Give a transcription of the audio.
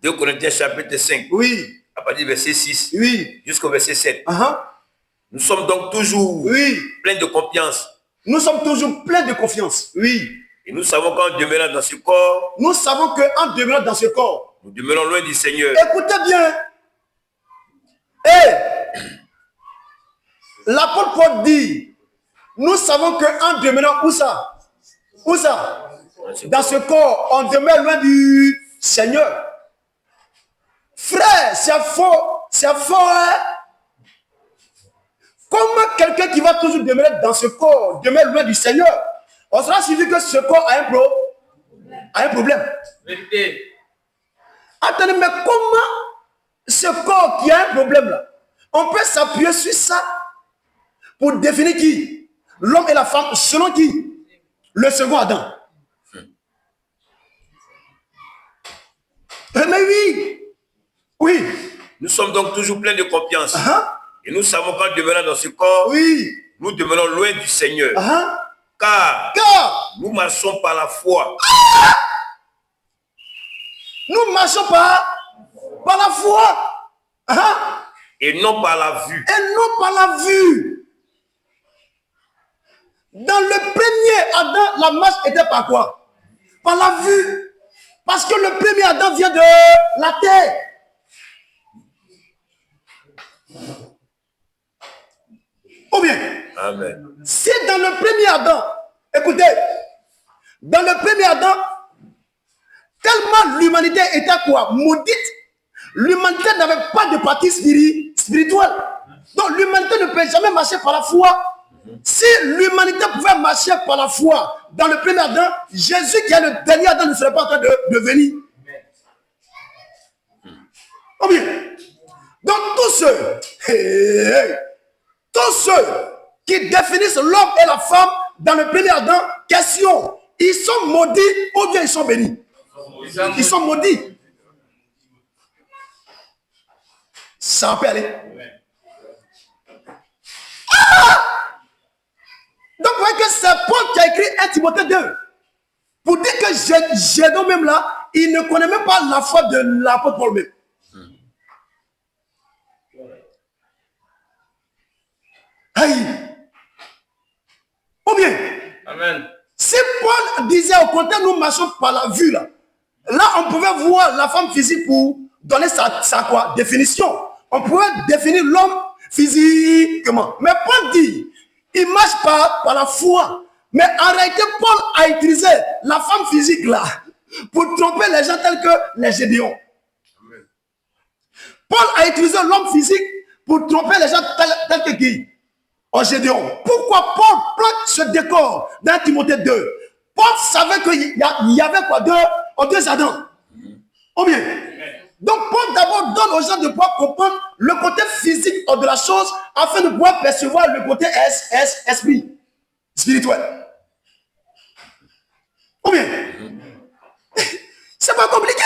2 Corinthiens chapitre 5. Oui. À partir du verset 6. Oui. Jusqu'au verset 7. Uh-huh. Nous sommes donc toujours pleins de confiance. Nous sommes toujours pleins de confiance. Oui. Et nous savons qu'en demeurant dans ce corps, nous savons qu'en demeurant dans ce corps, nous demeurons loin du Seigneur. Écoutez bien. L'apôtre Paul dit, nous savons qu'en demeurant où ça? Où ça? Dans ce corps, on demeure loin du Seigneur. Frère, c'est faux. C'est faux, hein? Comment quelqu'un qui va toujours demeurer dans ce corps demeure loin du Seigneur? On sera suivi que ce corps a un problème. Vérité. Attendez, mais comment ce corps qui a un problème là, on peut s'appuyer sur ça pour définir qui? L'homme et la femme, selon qui? Le second Adam. Mais oui. Oui. Nous sommes donc toujours pleins de confiance. Et nous savons qu'en demeurant dans ce corps, nous demeurons loin du Seigneur. Car nous marchons par la foi. Nous marchons par la foi. Et non par la vue. Et non par la vue. Dans le premier Adam, la marche était par quoi? Par la vue. Parce que le premier Adam vient de la terre. Ou bien? Amen. Si dans le premier Adam, écoutez, dans le premier Adam, tellement l'humanité était quoi? Maudite. L'humanité n'avait pas de partie spirituelle. Donc l'humanité ne peut jamais marcher par la foi. Si l'humanité pouvait marcher par la foi dans le premier Adam, Jésus qui est le dernier Adam ne serait pas en train de venir. Oh bien. Donc tous ceux qui définissent l'homme et la femme dans le premier Adam, question, ils sont maudits ou bien ils sont bénis? Ils sont maudits. Ça peut aller. Donc, vous voyez que c'est Paul qui a écrit 1 Timothée 2. Pour dire que Gédon même là, il ne connaît même pas la foi de l'apôtre Paul même. Aïe. Ou bien, amen. Si Paul disait au contraire, nous marchons par la vue là, on pouvait voir la femme physique pour donner sa quoi? Définition. On pouvait définir l'homme physiquement. Mais Paul dit, il marche par la foi. Mais en réalité, Paul a utilisé la femme physique là pour tromper les gens tels que les Gédéons. Paul a utilisé l'homme physique pour tromper les gens tels que qui? En Gédéon. Pourquoi Paul plante ce décor dans Timothée 2? Paul savait qu'il y avait quoi? Deux Adams. Ou bien? Donc Paul d'abord donne aux gens de pouvoir comprendre le côté physique de la chose afin de pouvoir percevoir le côté esprit spirituel. Ou bien? C'est pas compliqué.